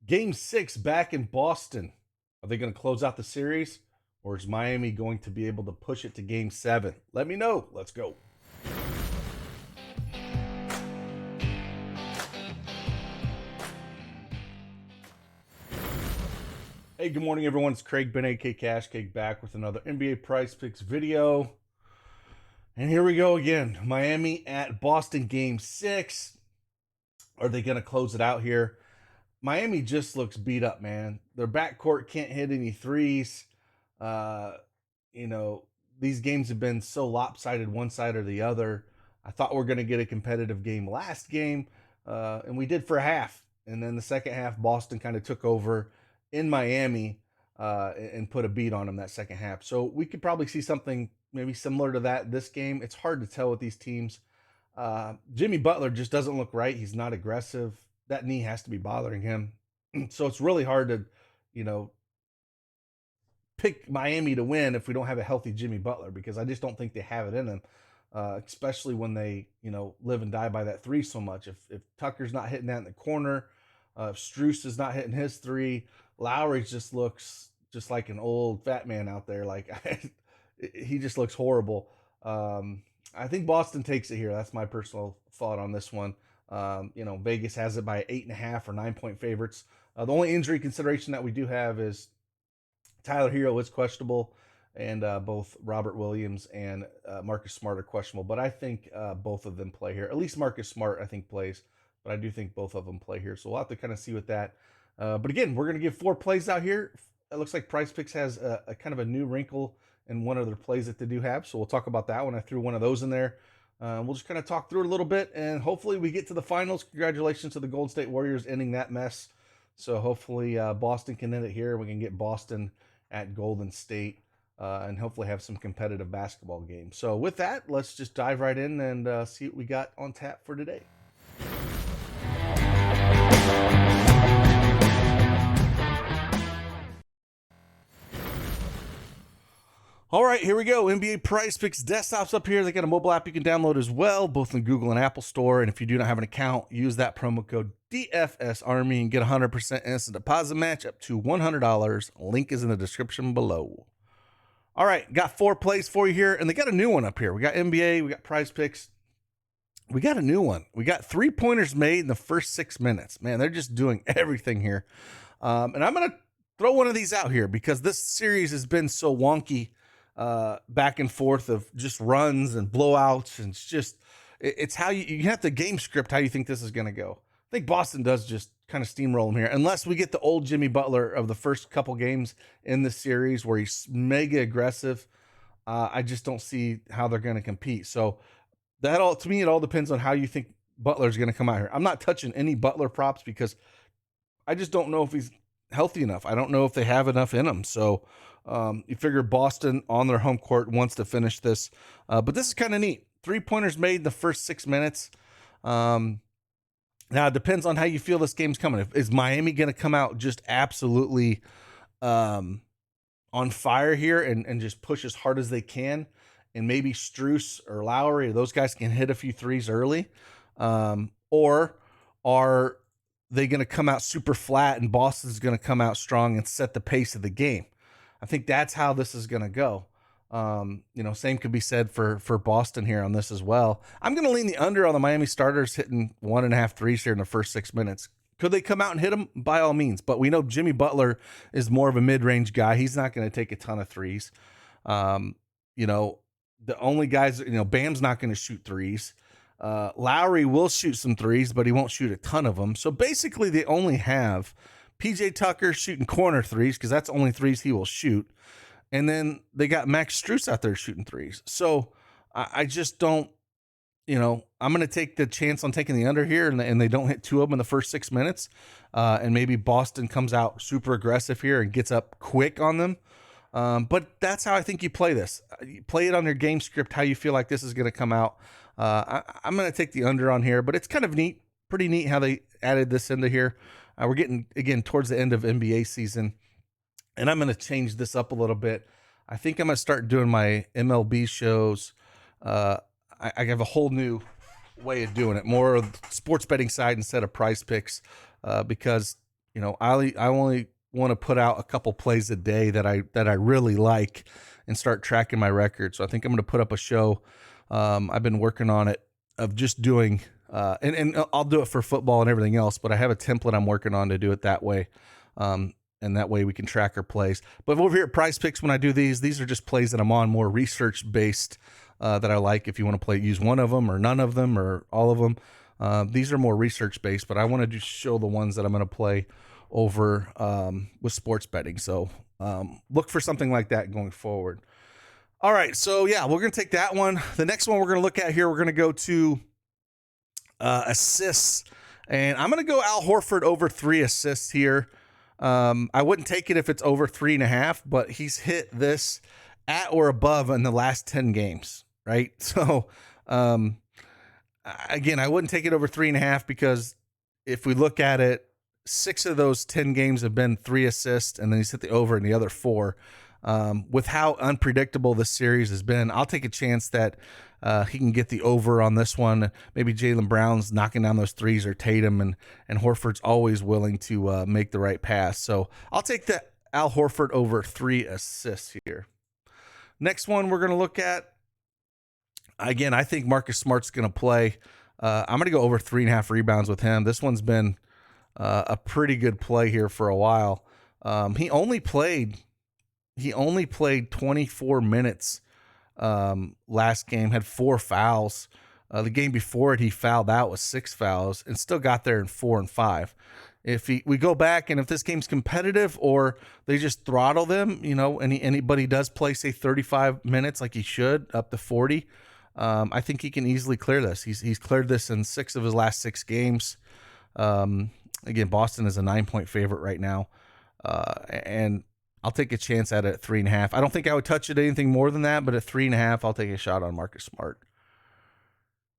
Game 6 back in Boston. Are they going to close out the series, or is Miami going to be able to push it to Game 7? Let me know. Let's go. Hey, good morning, everyone. It's Craig Ben, AK Cash Cake, back with another NBA Prizepicks video. And here we go again. Miami at Boston Game 6. Are they going to close it out here? Miami just looks beat up, man. Their backcourt can't hit any threes. You know, these games have been so lopsided one side or the other. I thought we were going to get a competitive game last game, and we did for a half. And then the second half, Boston kind of took over in Miami and put a beat on them that second half. So we could probably see something maybe similar to that this game. It's hard to tell with these teams. Jimmy Butler just doesn't look right. He's not aggressive. That knee has to be bothering him. So it's really hard to, pick Miami to win if we don't have a healthy Jimmy Butler, because I just don't think they have it in them, especially when they, live and die by that three so much. If Tucker's not hitting that in the corner, if Strus is not hitting his three, Lowry just looks just like an old fat man out there. Like he just looks horrible. I think Boston takes it here. That's my personal thought on this one. Vegas has it by 8.5 or 9-point favorites. The only injury consideration that we do have is Tyler Hero is questionable, and both Robert Williams and Marcus Smart are questionable. But I think both of them play here. At least Marcus Smart, I think, plays. But I do think both of them play here. So we'll have to kind of see with that. But again, we're going to give 4 plays out here. It looks like Prizepicks has a kind of a new wrinkle in one of their plays that they do have. So we'll talk about that when I threw one of those in there. We'll just kind of talk through it a little bit, and hopefully we get to the finals. Congratulations to the Golden State Warriors ending that mess. So hopefully Boston can end it here. We can get Boston at Golden State and hopefully have some competitive basketball games. So with that, let's just dive right in and see what we got on tap for today. All right, here we go. NBA Prizepicks desktops up here. They got a mobile app you can download as well, both in Google and Apple Store. And if you do not have an account, use that promo code DFSArmy and get 100% instant deposit match up to $100. Link is in the description below. All right, got 4 plays for you here, and they got a new one up here. We got NBA, we got Prizepicks. We got a new one. We got 3-pointers made in the first 6 minutes. Man, they're just doing everything here. And I'm going to throw one of these out here because this series has been so wonky. Back and forth of just runs and blowouts, and it's how you have to game script how you think this is going to go. I think Boston does just kind of steamroll them here, unless we get the old Jimmy Butler of the first couple games in this series where he's mega aggressive. I just don't see how they're going to compete. So to me, it all depends on how you think Butler's going to come out here. I'm not touching any Butler props because I just don't know if he's healthy enough. I don't know if they have enough in him. So you figure Boston on their home court wants to finish this. But this is kind of neat. 3-pointers made in the first 6 minutes. Now, it depends on how you feel this game's coming. Is Miami going to come out just absolutely on fire here and just push as hard as they can? And maybe Strus or Lowry, or those guys can hit a few threes early? Or are they going to come out super flat and Boston's going to come out strong and set the pace of the game? I think that's how this is going to go. Same could be said for Boston here on this as well. I'm going to lean the under on the Miami starters hitting 1.5 threes here in the first 6 minutes. Could they come out and hit them? By all means. But we know Jimmy Butler is more of a mid-range guy. He's not going to take a ton of threes. The only guys, Bam's not going to shoot threes. Lowry will shoot some threes, but he won't shoot a ton of them. So basically they only have PJ Tucker shooting corner threes because that's the only threes he will shoot. And then they got Max Strus out there shooting threes. So I just don't, I'm going to take the chance on taking the under here and they don't hit 2 of them in the first 6 minutes. And maybe Boston comes out super aggressive here and gets up quick on them. But that's how I think you play this. You play it on your game script, how you feel like this is going to come out. I'm going to take the under on here, but it's kind of neat, pretty neat how they added this into here. We're getting, again, towards the end of NBA season, and I'm going to change this up a little bit. I think I'm going to start doing my MLB shows. I have a whole new way of doing it, more of the sports betting side instead of Prizepicks, because I only want to put out a couple plays a day that I really like and start tracking my record. So I think I'm going to put up a show. I've been working on it of just doing, and I'll do it for football and everything else, but I have a template I'm working on to do it that way. And that way we can track our plays. But over here at Prizepicks, when I do these are just plays that I'm on, more research based, that I like. If you want to use one of them or none of them or all of them, these are more research based, but I want to just show the ones that I'm going to play over, with sports betting. So, look for something like that going forward. All right. So yeah, we're going to take that one. The next one we're going to look at here, we're going to go to, assists, and I'm going to go Al Horford over 3 assists here. I wouldn't take it if it's over 3.5, but he's hit this at or above in the last 10 games, right? So, again, I wouldn't take it over 3.5 because if we look at it, 6 of those 10 games have been 3 assists, and then he's hit the over in the other 4. With how unpredictable this series has been, I'll take a chance that he can get the over on this one. Maybe Jaylen Brown's knocking down those threes, or Tatum, and Horford's always willing to make the right pass. So I'll take the Al Horford over 3 assists here. Next one we're going to look at, again, I think Marcus Smart's going to play. I'm going to go over 3.5 rebounds with him. This one's been a pretty good play here for a while. He only played 24 minutes last game, had 4 fouls. The game before it, he fouled out with 6 fouls and still got there in 4 and 5. If we go back, and if this game's competitive or they just throttle them, and anybody does play, say, 35 minutes like he should, up to 40, I think he can easily clear this. He's cleared this in 6 of his last 6 games. Again, Boston is a 9-point favorite right now, and I'll take a chance at it at 3.5. I don't think I would touch it anything more than that, but at 3.5, I'll take a shot on Marcus Smart.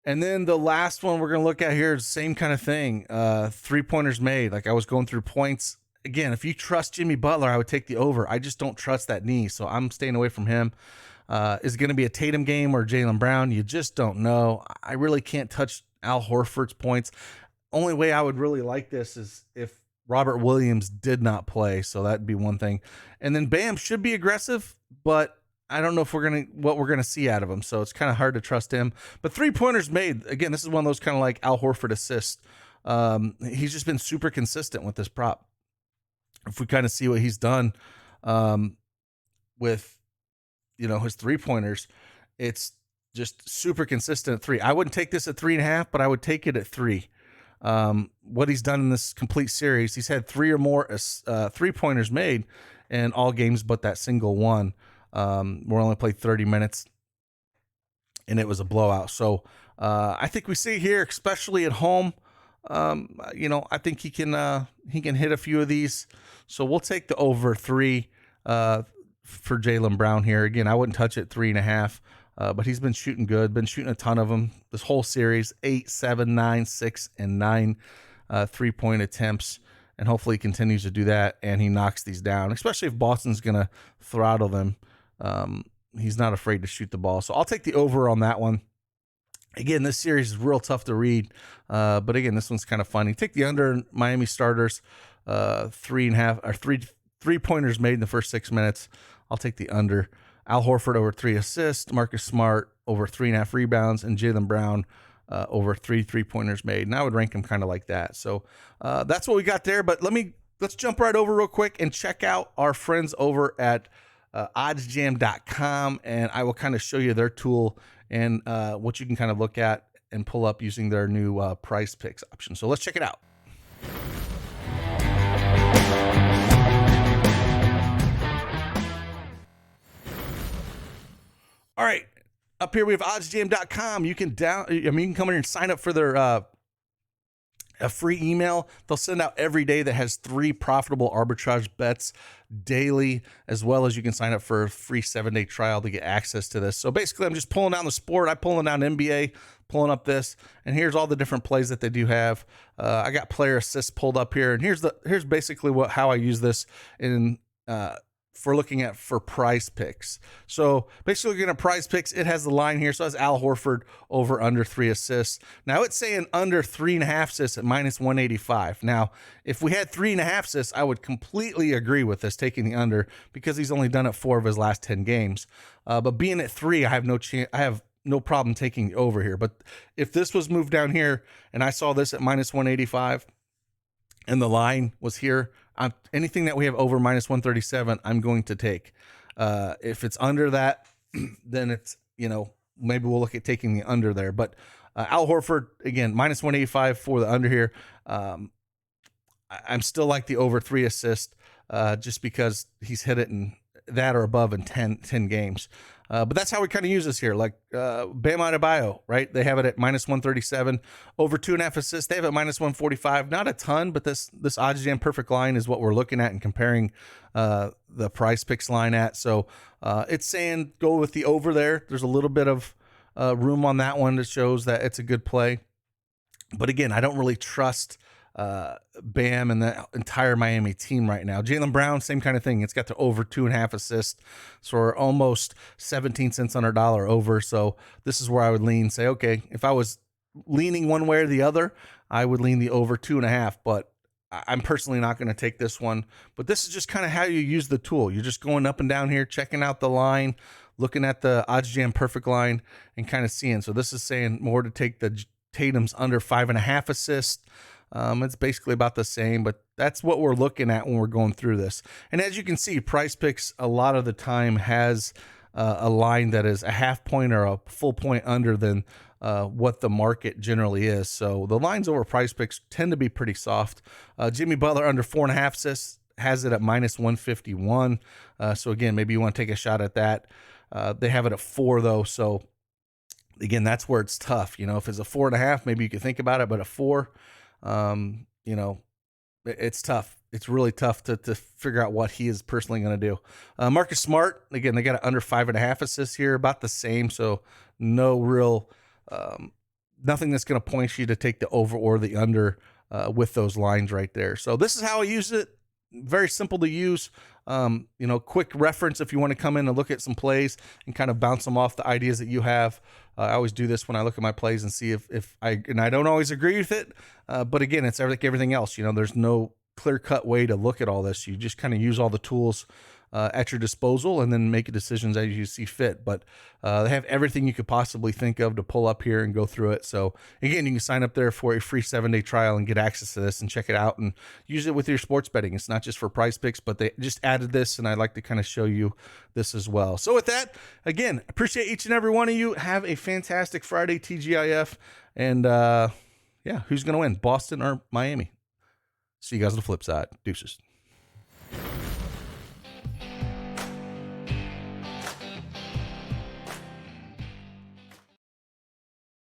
And then the last one we're going to look at here is the same kind of thing. 3-pointers made. Like I was going through points. Again, if you trust Jimmy Butler, I would take the over. I just don't trust that knee, so I'm staying away from him. Is it going to be a Tatum game or Jaylen Brown? You just don't know. I really can't touch Al Horford's points. Only way I would really like this is if Robert Williams did not play, so that'd be one thing. And then Bam should be aggressive, but I don't know if what we're gonna see out of him, so it's kind of hard to trust him. But 3-pointers made, again, this is one of those kind of like Al Horford assists. He's just been super consistent with this prop. If we kind of see what he's done with his 3-pointers, it's just super consistent at 3. I wouldn't take this at 3.5, but I would take it at 3. What he's done in this complete series, he's had 3 or more 3-pointers made in all games but that single one. We're only played 30 minutes, and it was a blowout. So I think we see here, especially at home, I think he can hit a few of these. So we'll take the over 3 for Jaylen Brown here. Again, I wouldn't touch it 3.5. But he's been shooting good, been shooting a ton of them this whole series, 8, 7, 9, 6, and 9 3-point attempts. And hopefully he continues to do that and he knocks these down, especially if Boston's going to throttle them. He's not afraid to shoot the ball. So I'll take the over on that one. Again, this series is real tough to read. But again, this one's kind of funny. Take the under Miami starters, 3.5 or 3-pointers made in the first 6 minutes. I'll take the under. Al Horford over 3 assists, Marcus Smart over 3.5 rebounds, and Jaylen Brown over 3 3-pointers made. And I would rank him kind of like that. So that's what we got there. But let's jump right over real quick and check out our friends over at ODDSJAM.com, and I will kind of show you their tool and what you can kind of look at and pull up using their new Prizepicks option. So let's check it out. All right, up here we have ODDSJAM.com. You can come in here and sign up for their a free email. They'll send out every day that has 3 profitable arbitrage bets daily, as well as you can sign up for a free 7-day trial to get access to this. So basically, I'm just pulling down the sport. I'm pulling down NBA, pulling up this, and here's all the different plays that they do have. I got player assists pulled up here, and here's basically how I use this in for looking at for prize picks. So basically looking at prize picks, it has the line here. So it has Al Horford over under 3 assists. Now it's saying under 3.5 assists at -185. Now, if we had 3.5 assists, I would completely agree with this, taking the under, because he's only done it 4 of his last 10 games. But being at 3, I have no chance. I have no problem taking the over here. But if this was moved down here and I saw this at -185 and the line was here, anything that we have over -137, I'm going to take. If it's under that, then it's, maybe we'll look at taking the under there. But Al Horford, again, -185 for the under here. I'm still like the over 3 assists, just because he's hit it in that or above in 10 games. But that's how we kind of use this here. Like Bam Adebayo, right? They have it at -137, over 2.5 assists. They have it at -145. Not a ton, but this ODDSJAM perfect line is what we're looking at and comparing the Prizepicks line at. So it's saying go with the over there. There's a little bit of room on that one that shows that it's a good play. But again, I don't really trust Bam and the entire Miami team right now. Jaylen Brown, same kind of thing. It's got the over 2.5 assists. So we're almost 17 cents on our dollar over. So this is where I would lean, say, okay, if I was leaning one way or the other, I would lean the over 2.5, but I'm personally not going to take this one. But this is just kind of how you use the tool. You're just going up and down here, checking out the line, looking at the ODDSJAM perfect line and kind of seeing. So this is saying more to take the Tatum's under 5.5 assists. It's basically about the same, but that's what we're looking at when we're going through this. And as you can see, Prizepicks a lot of the time has a line that is a half point or a full point under than what the market generally is. So the lines over Prizepicks tend to be pretty soft. Jimmy Butler under 4.5 assists has it at -151. So again, maybe you want to take a shot at that. They have it at 4 though. So again, that's where it's tough. If it's a 4.5, maybe you could think about it, but a 4, it's tough. It's really tough to figure out what he is personally going to do. Marcus Smart, again, they got it under 5.5 assists here, about the same. So no real, nothing that's going to point you to take the over or the under with those lines right there. So this is how I use it. Very simple to use. Quick reference if you want to come in and look at some plays and kind of bounce them off the ideas that you have. I always do this when I look at my plays and see if I don't always agree with it. But again, it's like everything else. There's no clear-cut way to look at all this. You just kind of use all the tools at your disposal and then make decisions as you see fit. But they have everything you could possibly think of to pull up here and go through it. So again, you can sign up there for a free 7-day trial and get access to this and check it out and use it with your sports betting. It's not just for Prizepicks, but they just added this, and I'd like to kind of show you this as well. So with that, again, appreciate each and every one of you. Have a fantastic Friday, TGIF. And yeah, who's going to win, Boston or Miami? See you guys on the flip side. Deuces.